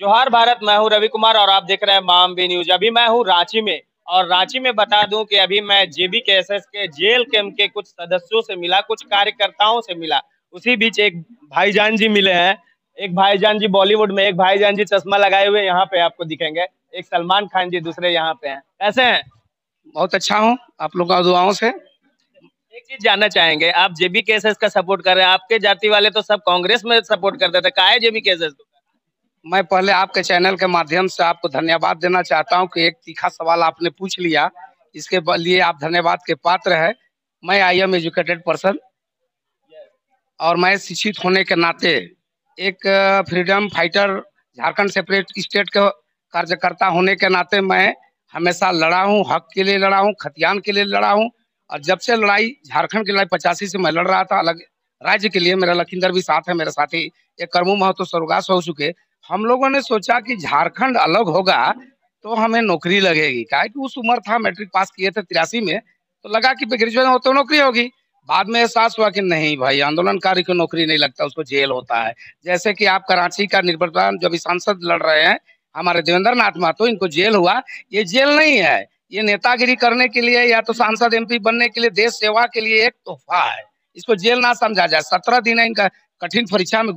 जोहार भारत। मैं हूं रवि कुमार और आप देख रहे हैं माम बी न्यूज। अभी मैं हूं रांची में और रांची में बता दूं कि अभी मैं जेबी केएसएस के जेल कैंप के कुछ सदस्यों से मिला, कुछ कार्यकर्ताओं से मिला। उसी बीच एक भाईजान जी मिले हैं। एक भाईजान जी बॉलीवुड में, एक भाईजान जी चश्मा लगाए हुए यहाँ पे आपको दिखेंगे। एक सलमान खान जी दूसरे यहाँ पे हैं। कैसे हैं? बहुत अच्छा हूँ आप लोगों का दुआओं से। एक चीज जानना चाहेंगे, आप जेबी केएसएस का सपोर्ट कर रहे हैं। आपके जाति वाले तो सब कांग्रेस में सपोर्ट करते थे, काहे जेबी केएसएस को? मैं पहले आपके चैनल के माध्यम से आपको धन्यवाद देना चाहता हूं कि एक तीखा सवाल आपने पूछ लिया, इसके लिए आप धन्यवाद के पात्र है। मैं आई एम एजुकेटेड पर्सन और मैं शिक्षित होने के नाते एक freedom fighter, Jharkhand separate state का कार्यकर्ता होने के नाते मैं हमेशा लड़ा हूँ, हक के लिए लड़ा हूँ, खतियान के लिए लड़ा हूँ। और जब से लड़ाई झारखंड की लड़ाई 85 से मैं लड़ रहा था अलग राज्य के लिए। मेरा लखिंदर भी साथ है, मेरे साथी एक करमू महतो स्वर्गवास हो चुके। हम लोगों ने सोचा कि झारखंड अलग होगा तो हमें नौकरी लगेगी, क्या कि उस उम्र था, मैट्रिक पास किए थे 83 में, तो लगा कि ग्रेजुएशन हो तो नौकरी होगी। बाद में एहसास हुआ कि नहीं भाई, आंदोलनकारी को नौकरी नहीं लगता, उसको जेल होता है। जैसे कि आप कराची का निर्वाचन जब सांसद लड़ रहे हैं हमारे देवेंद्र नाथ महतो, इनको जेल हुआ। ये जेल नहीं है, ये नेतागिरी करने के लिए या तो सांसद एमपी बनने के लिए, देश सेवा के लिए एक तोहफा है। इसको जेल ना समझा जाए। 17 दिन इनका कठिन परीक्षा में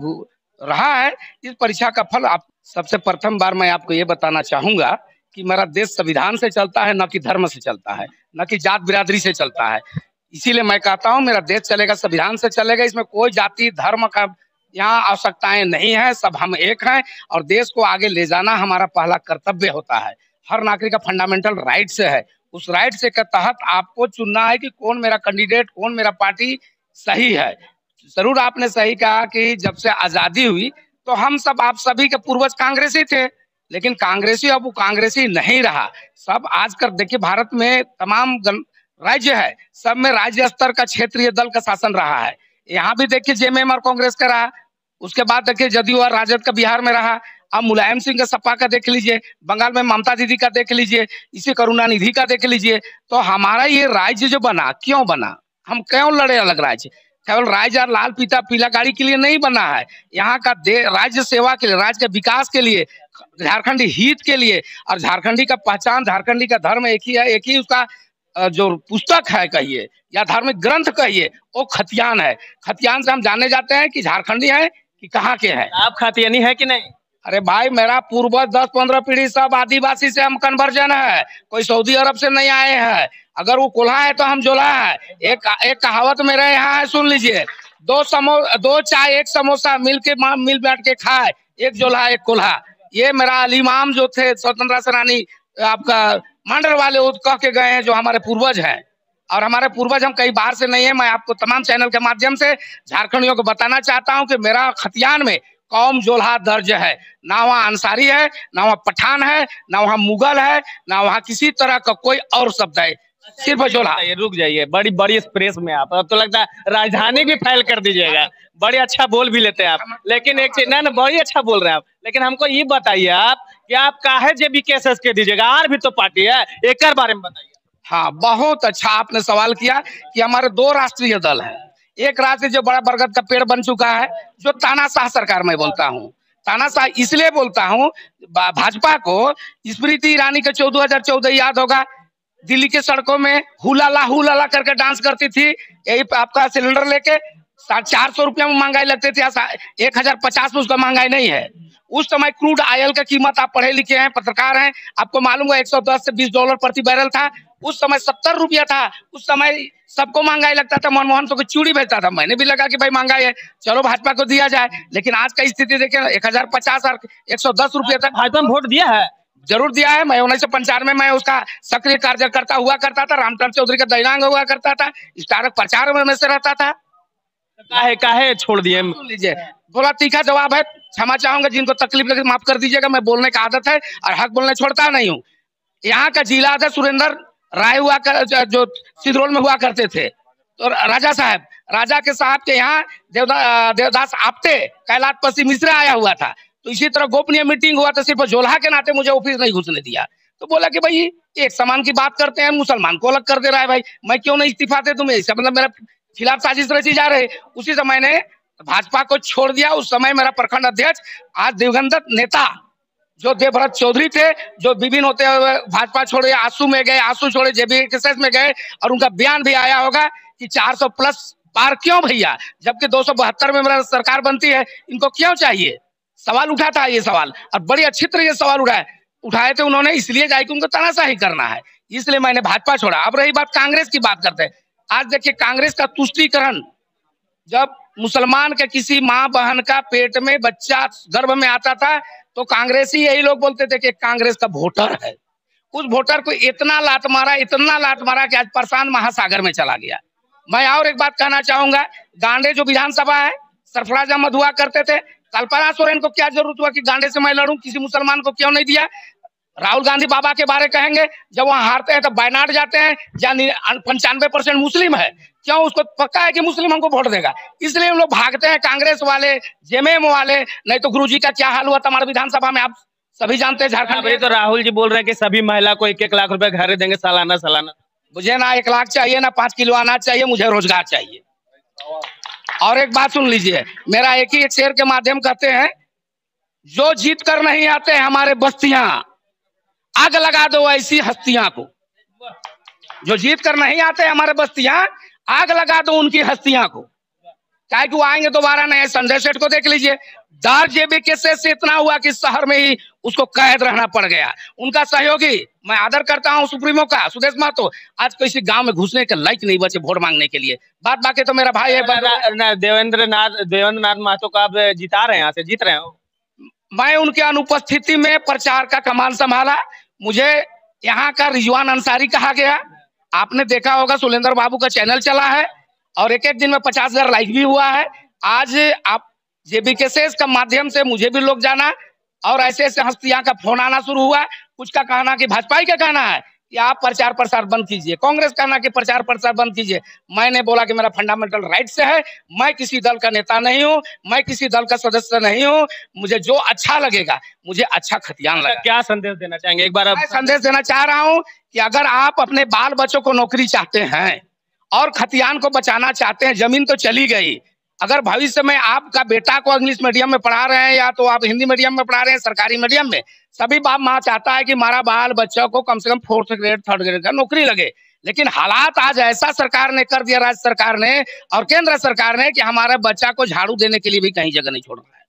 रहा है। इस परीक्षा का फल आप सबसे प्रथम बार मैं आपको ये बताना चाहूंगा कि मेरा देश संविधान से चलता है, न कि धर्म से चलता है, न कि जात बिरादरी से चलता है। इसीलिए मैं कहता हूँ मेरा देश चलेगा संविधान से चलेगा। इसमें कोई जाति धर्म का यहाँ आवश्यकताएं नहीं है, सब हम एक हैं और देश को आगे ले जाना हमारा पहला कर्तव्य होता है। हर नागरिक का फंडामेंटल राइट है। उस राइट से के तहत आपको चुनना है कि कौन मेरा कैंडिडेट, कौन मेरा पार्टी सही है। जरूर आपने सही कहा कि जब से आजादी हुई तो हम सब, आप सभी के पूर्वज कांग्रेसी थे, लेकिन कांग्रेसी अब वो कांग्रेसी नहीं रहा। सब आज कर देखिए, भारत में तमाम राज्य है, सब में राज्य स्तर का क्षेत्रीय दल का शासन रहा है। यहाँ भी देखिए जेएमएम और कांग्रेस का रहा। उसके बाद देखिए जदयू और राजद का बिहार में रहा। अब मुलायम सिंह का सपा का देख लीजिए, बंगाल में ममता दीदी का देख लीजिए, इसी करुणानिधि का देख लीजिए। तो हमारा ये राज्य जो बना, क्यों बना? हम क्यों लड़े अलग राज्य? केवल राज्य और लाल पीता पीला गाड़ी के लिए नहीं बना है। यहाँ का राज्य सेवा के लिए, राज्य के विकास के लिए, झारखंडी हित के लिए। और झारखंडी का पहचान, झारखंडी का धर्म एक ही है, एक ही उसका जो पुस्तक है कहिए या धार्मिक ग्रंथ कहिए, वो खतियान है। खतियान से हम जाने जाते हैं कि झारखंडी है कि कहाँ के हैं। आप खतियानी है कि नहीं? अरे भाई, मेरा पूर्वज 10-15 पीढ़ी सब आदिवासी से हम कन्वर्जन है, कोई सऊदी अरब से नहीं आए हैं। अगर वो कोल्हा है तो हम जोला है। एक कहावत मेरे यहाँ है, सुन लीजिए। दो चाय एक समोसा मिल बैठ के खाए, एक जोला एक कोल्हा। ये मेरा अलीमाम जो थे स्वतंत्रता सेनानी आपका मंडल वाले, वो कह के गए हैं, जो हमारे पूर्वज हैं। और हमारे पूर्वज हम कई बार से नहीं है। मैं आपको तमाम चैनल के माध्यम से झारखंडियों को बताना चाहता हूं कि मेरा खतियान में कौम जोल्हा दर्ज है। ना वहाँ अंसारी है, ना वहाँ पठान है, ना वहाँ मुगल है, ना वहाँ किसी तरह का कोई और शब्द है, सिर्फ जोल्हा। रुक जाइए, बड़ी बड़ी एक्सप्रेस में आप, अब तो लगता है राजधानी भी फैल कर दीजिएगा। बड़े अच्छा बोल भी लेते हैं आप, लेकिन एक चीज ना, बड़ी अच्छा बोल रहे हैं आप। लेकिन हमको ये बताइए आप कि आप काहे जेबी केएसएस के दीजिएगा? और भी तो पार्टी है, एक बारे में बताइए। हाँ, बहुत अच्छा आपने सवाल किया कि हमारे दो राष्ट्रीय दल है। एक राज्य जो बड़ा बरगद का पेड़ बन चुका है, जो तानाशाह सरकार में बोलता हूँ। तानाशाह इसलिए बोलता हूँ, भाजपा को स्मृति ईरानी का 2014 याद होगा, दिल्ली के सड़कों में हुलाला करके डांस करती थी। यही आपका सिलेंडर लेके 400 रुपया में महंगाई लगती थी, 1050 में उसका महंगाई नहीं है। उस समय क्रूड ऑयल का कीमत, आप पढ़े लिखे हैं, पत्रकार हैं, आपको मालूम है, 110 से $20 प्रति बैरल था। उस समय 70 रुपया था। उस समय सबको महंगाई लगता था। मनमोहन सिंह को चूड़ी बेचता था। मैंने भी लगा कि भाई महंगाई है, चलो भाजपा को दिया जाए। लेकिन आज का स्थिति देखें, 1050 और 110 रुपया तक। भाजपा में वोट दिया है? जरूर दिया है। मैं 1995 में उसका सक्रिय कार्यकर्ता हुआ करता था। रामचंद्र चौधरी का दैनांग हुआ करता था। स्टार प्रचार में से रहता था। काहे छोड़ दिए? लीजिए, थोड़ा तीखा जवाब है, क्षमा चाहूंगा। जिनको तकलीफ लगे माफ कर दीजिएगा। मैं बोलने का आदत है और हक बोलने छोड़ता नहीं हूँ। यहाँ का जिला था सुरेंद्र राय हुआ कर, जो सिद्धरोल में हुआ करते थे। तो राजा के साहब के यहाँ देवदास आपटे कैलाश पसी मिश्रा आया हुआ था। तो इसी तरह गोपनीय मीटिंग हुआ तो सिर्फ जोल्हा के नाते मुझे ऑफिस नहीं घुसने दिया। तो बोला कि भाई एक समान की बात करते हैं, मुसलमान को अलग कर दे रहा है। भाई मैं क्यों नहीं इस्तीफा दे तुम्हें? इसका मतलब मेरा खिलाफ साजिश रची जा रही। उसी समय ने भाजपा को छोड़ दिया। उस समय मेरा प्रखंड अध्यक्ष, आज दिवंगत नेता जो देवव्रत चौधरी थे, जो विभिन्न होते हुए भाजपा छोड़े आंसू में गए, आंसू छोड़े जेबीकेएसएस में गए, और उनका बयान भी आया होगा कि 400 प्लस पार क्यों भैया, जबकि 272 में मेरा सरकार बनती है, इनको क्यों चाहिए? सवाल उठा था ये सवाल, और बड़ी अच्छी तरीके से सवाल उठाए थे उन्होंने, इसलिए जाए कि उनको तानाशाही करना है, इसलिए मैंने भाजपा छोड़ा। अब रही बात कांग्रेस की, बात करते हैं। आज देखिए कांग्रेस का तुष्टीकरण, जब मुसलमान के किसी माँ बहन का पेट में बच्चा गर्भ में आता था तो कांग्रेसी यही लोग बोलते थे कि कांग्रेस का वोटर है। उस वोटर को इतना लात मारा कि आज प्रशांत महासागर में चला गया। मैं और एक बात कहना चाहूंगा, गांडे जो विधानसभा है, सरफराज अहमद हुआ करते थे, कल्पना सोरेन को क्या जरूरत हुआ कि गांडे से मैं लड़ूं, किसी मुसलमान को क्यों नहीं दिया? राहुल गांधी बाबा के बारे कहेंगे, जब वहां हारते हैं तो वायनाड जाते हैं, जहाँ 95% मुस्लिम है, क्यों? उसको पक्का है कि मुस्लिम हमको वोट देगा, इसलिए हम लोग भागते हैं। कांग्रेस वाले, जेएमएम वाले, नहीं तो गुरुजी का क्या हाल हुआ था हमारे विधानसभा में, आप सभी जानते हैं। झारखंड में तो राहुल जी बोल रहे हैं कि सभी महिला को 1-1 लाख रुपए घर देंगे सालाना। मुझे ना 1 लाख चाहिए, ना 5 किलो अनाज चाहिए, मुझे रोजगार चाहिए। और एक बात सुन लीजिए, मेरा एक ही एक शेर के माध्यम कहते हैं, जो जीत कर नहीं आते हमारे बस्तियां, आग लगा दो ऐसी हस्तियां को। जो जीत कर नहीं आते हमारे बस्तियां, आग लगा दो उनकी हस्तियां को, क्या कि वो आएंगे दोबारा नहीं। संजय सेठ को देख लीजिए, दार जेबीकेएसएस से इतना हुआ कि शहर में ही उसको कैद रहना पड़ गया। उनका सहयोगी, मैं आदर करता हूं सुप्रीमो का, सुदेश महतो, आज किसी गांव में घुसने के लायक नहीं बचे वोट मांगने के लिए। बात बाकी तो मेरा भाई है देवेंद्र नाथ महतो को आप जिता रहे हैं, यहाँ से जीत रहे हो। मैं उनके अनुपस्थिति में प्रचार का कमान संभाला। मुझे यहाँ का रिजवान अंसारी कहा गया, आपने देखा होगा सुलेंद्र बाबू का चैनल चला है और एक दिन में 50,000 लाइक भी हुआ है। आज आप जेबीकेएसएस का माध्यम से मुझे भी लोग जाना, और ऐसे ऐसे हस्तियां का फोन आना शुरू हुआ। कुछ का कहना कि भाजपा ही का कहना है कि आप प्रचार प्रसार बंद कीजिए, कांग्रेस कहना कि प्रचार प्रसार बंद कीजिए। मैंने बोला कि मेरा फंडामेंटल राइट से है, मैं किसी दल का नेता नहीं हूं, मैं किसी दल का सदस्य नहीं हूं, मुझे जो अच्छा लगेगा, मुझे अच्छा खतियान लगेगा। क्या संदेश देना चाहेंगे एक बार? मैं संदेश देना चाह रहा हूं कि अगर आप अपने बाल बच्चों को नौकरी चाहते हैं और खतियान को बचाना चाहते हैं, जमीन तो चली गई, अगर भविष्य में आपका बेटा को इंग्लिश मीडियम में पढ़ा रहे हैं या तो आप हिंदी मीडियम में पढ़ा रहे हैं, सरकारी मीडियम में, सभी बाप माँ चाहता है कि हमारा बाल बच्चा को कम से कम 4th ग्रेड 3rd ग्रेड का नौकरी लगे। लेकिन हालात आज ऐसा सरकार ने कर दिया, राज्य सरकार ने और केंद्र सरकार ने, कि हमारे बच्चा को झाड़ू देने के लिए भी कहीं जगह नहीं छोड़ रहा है।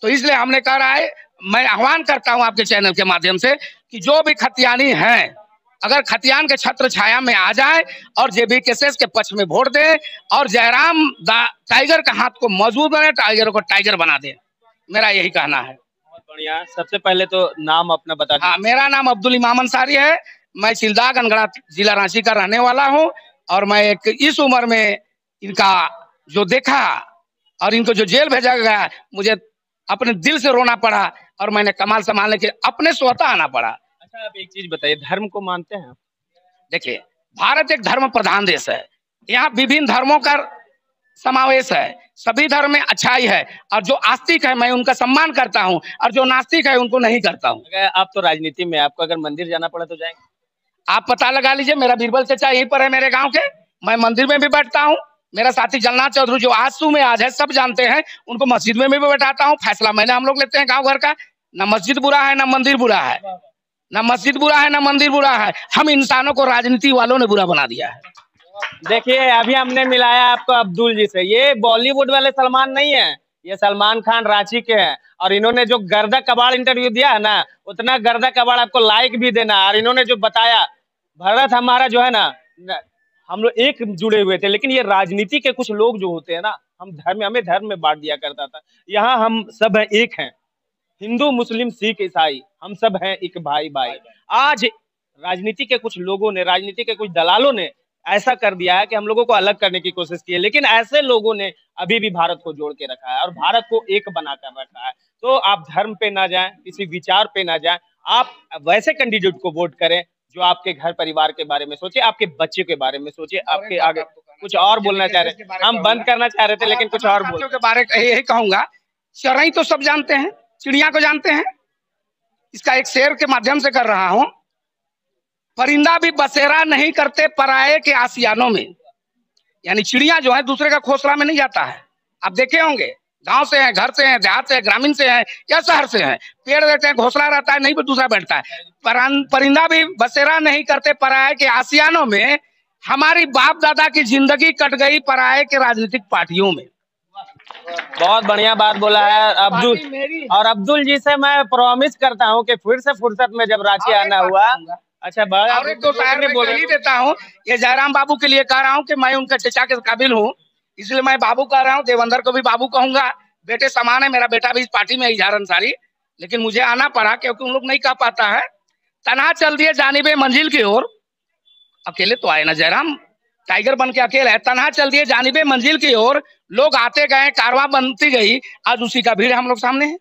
तो इसलिए हमने कह रहा है, मैं आह्वान करता हूं आपके चैनल के माध्यम से कि जो भी खतियानी हैं, अगर खतियान के छत्र छाया में आ जाए और जेबीकेएसएस के पक्ष में वोट दे और जयराम टाइगर का हाथ को मजबूत बने, टाइगर को टाइगर बना दे, मेरा यही कहना है। बहुत बढ़िया। सबसे पहले तो नाम अपना बता दीजिए। हाँ, मेरा नाम अब्दुल इमाम अंसारी है, मैं सिलदा गनगड़ा जिला रांची का रहने वाला हूँ, और मैं एक इस उम्र में इनका जो देखा और इनको जो जेल भेजा गया, मुझे अपने दिल से रोना पड़ा और मैंने कमाल संभालने के अपने स्वतः आना पड़ा। अच्छा, आप एक चीज बताइए, धर्म को मानते हैं? देखिए, भारत एक धर्म प्रधान देश है, यहाँ विभिन्न धर्मों का समावेश है, सभी धर्म में अच्छाई है, और जो आस्तिक है मैं उनका सम्मान करता हूँ, और जो नास्तिक है उनको नहीं करता हूँ। आप तो राजनीति में, आपको अगर मंदिर जाना पड़ा तो जाएंगे? आप पता लगा लीजिए, मेरा बीरबल चचा यहीं पर है मेरे गाँव के, मैं मंदिर में भी बैठता हूँ। मेरा साथी जलनाथ चौधरी जो आजसू में आज है, सब जानते हैं, उनको मस्जिद में भी बैठाता हूँ। फैसला मैंने हम लोग लेते हैं गाँव घर का, ना मस्जिद बुरा है ना मंदिर बुरा है, ना मस्जिद बुरा है ना मंदिर बुरा है, हम इंसानों को राजनीति वालों ने बुरा बना दिया है। देखिए, अभी हमने मिलाया आपको अब्दुल जी से, ये बॉलीवुड वाले सलमान नहीं है, ये सलमान खान रांची के हैं, और इन्होंने जो गर्दा कबाड़ इंटरव्यू दिया है ना, उतना गर्दा कबाड़ आपको लाइक भी देना। और इन्होंने जो बताया, भारत हमारा जो है ना, हम लोग एक जुड़े हुए थे, लेकिन ये राजनीति के कुछ लोग जो होते हैं ना, हमें धर्म में बांट दिया करता था। यहाँ हम सब एक हैं, हिंदू मुस्लिम सिख ईसाई, हम सब हैं एक भाई भाई। आज राजनीति के कुछ लोगों ने, राजनीति के कुछ दलालों ने ऐसा कर दिया है कि हम लोगों को अलग करने की कोशिश की है, लेकिन ऐसे लोगों ने अभी भी भारत को जोड़ के रखा है और भारत को एक बना कर रखा है। तो आप धर्म पे ना जाएं, किसी विचार पे ना जाएं, आप वैसे कैंडिडेट को वोट करें जो आपके घर परिवार के बारे में सोचे, आपके बच्चे के बारे में सोचे। आपके आगे कुछ और बोलना चाह रहे थे? हम बंद करना चाह रहे थे, लेकिन कुछ और बोल के बारे में यही कहूंगा, चरई तो सब जानते हैं, चिड़िया को जानते हैं, इसका एक शेर के माध्यम से कर रहा हूं। परिंदा भी बसेरा नहीं करते पराये के आसियानों में, यानी चिड़िया जो है दूसरे का घोंसला में नहीं जाता है। आप देखे होंगे गांव से हैं, घर से हैं, देहात से हैं, ग्रामीण से हैं या शहर से हैं। पेड़ रहते हैं, घोंसला रहता है, नहीं दूसरा बैठता है। परिंदा भी बसेरा नहीं करते पराये के आसियानों में। हमारी बाप दादा की जिंदगी कट गई पराये के राजनीतिक पार्टियों में। बहुत बढ़िया बात बोला है अब्दुल। और अब्दुल जी से मैं प्रॉमिस करता हूँ कि फिर से फुर्सत में जब रांची आना हुआ। अच्छा बड़ा और एक दो शायर बोल देता हूँ। ये जयराम बाबू के लिए कह रहा हूँ कि मैं उनका चचा के काबिल हूँ, इसलिए मैं बाबू कह रहा हूँ। देवेंद्र को भी बाबू कहूंगा, बेटे समान है। मेरा बेटा भी इस पार्टी में इजहार अंसारी, लेकिन मुझे आना पड़ा क्योंकि उन लोग नहीं कह पाता है। तनहा चल दिए जानिबे मंजिल की ओर, अकेले तो आए ना जयराम, टाइगर बन के अकेले है। तनहा चल दिए जानिबे मंजिल की ओर, लोग आते गए, कारवां बनती गई, आज उसी का भीड़ हम लोग सामने है।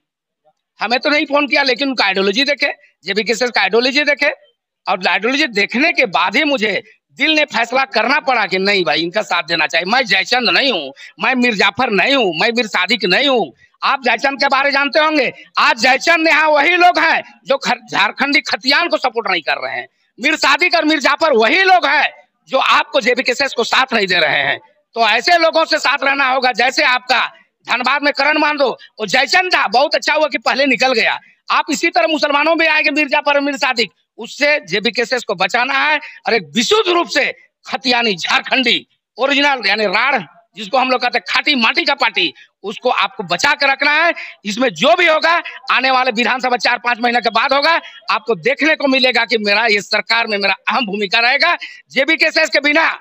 हमें तो नहीं फोन किया, लेकिन उनका आइडियोलॉजी देखे, जेबी केसरी का आइडियोलॉजी देखे, और आइडियोलॉजी देखने के बाद ही मुझे दिल ने फैसला करना पड़ा कि नहीं भाई, इनका साथ देना चाहिए। मैं जयचंद नहीं हूँ, मैं मीर जाफर नहीं हूँ, मैं मीर सादिक नहीं हूँ। आप जयचंद के बारे जानते होंगे। आज जयचंद यहाँ वही लोग हैं जो झारखंडी खतियान को सपोर्ट नहीं कर रहे हैं। मीर सादिक और मीर जाफर वही लोग हैं जो आपको जेबी केसरी को साथ नहीं दे रहे हैं। तो ऐसे लोगों से साथ रहना होगा। जैसे आपका धनबाद में करण मांडो, वो जयचंद था, बहुत अच्छा हुआ कि पहले निकल गया। आप इसी तरह मुसलमानों में आएंगे, मिर जाफर और मीर सादिक, उससे जेबी केसेस को बचाना है। और एक विशुद्ध रूप से खतियानी झारखंडी ओरिजिनल यानी राढ़, जिसको हम लोग कहते हैं खाटी माटी का पार्टी, उसको आपको बचा कर रखना है। इसमें जो भी होगा आने वाले विधानसभा 4-5 महीने के बाद होगा, आपको देखने को मिलेगा कि मेरा ये सरकार में मेरा अहम भूमिका रहेगा। जेबी केसेस के बिना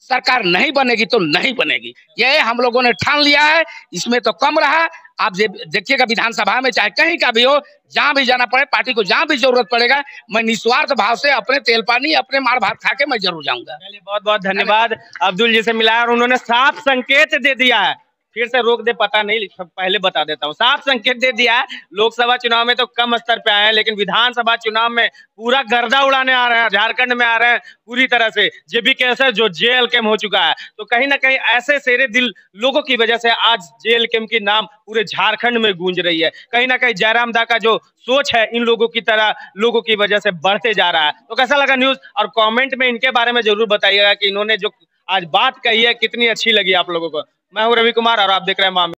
सरकार नहीं बनेगी तो नहीं बनेगी, ये हम लोगों ने ठान लिया है। इसमें तो कम रहा। आप देखिएगा विधानसभा में चाहे कहीं का भी हो, जहां भी जाना पड़े, पार्टी को जहां भी जरूरत पड़ेगा, मैं निस्वार्थ भाव से अपने तेल पानी अपने मार भात खा के मैं जरूर जाऊंगा। बहुत बहुत धन्यवाद। अब्दुल जी से मिला और उन्होंने साफ संकेत दे दिया है। फिर से रोक दे पता नहीं, पहले बता देता हूँ, साफ संकेत दे दिया है। लोकसभा चुनाव में तो कम स्तर पे आए हैं, लेकिन विधानसभा चुनाव में पूरा गर्दा उड़ाने आ रहे हैं। झारखंड में आ रहे हैं पूरी तरह से। जेबी केसरी जो जेल कैम हो चुका है, तो कहीं ना कहीं ऐसे शेरे दिल लोगों की वजह से आज जेल कैम की नाम पूरे झारखंड में गूंज रही है। कहीं ना कहीं जयराम दा का जो सोच है इन लोगों की तरह लोगों की वजह से बढ़ते जा रहा है। तो कैसा लगा न्यूज, और कमेंट में इनके बारे में जरूर बताइएगा कि इन्होंने जो आज बात कही है कितनी अच्छी लगी आप लोगों को। मैं हूं रवि कुमार और आप देख रहे हैं माम।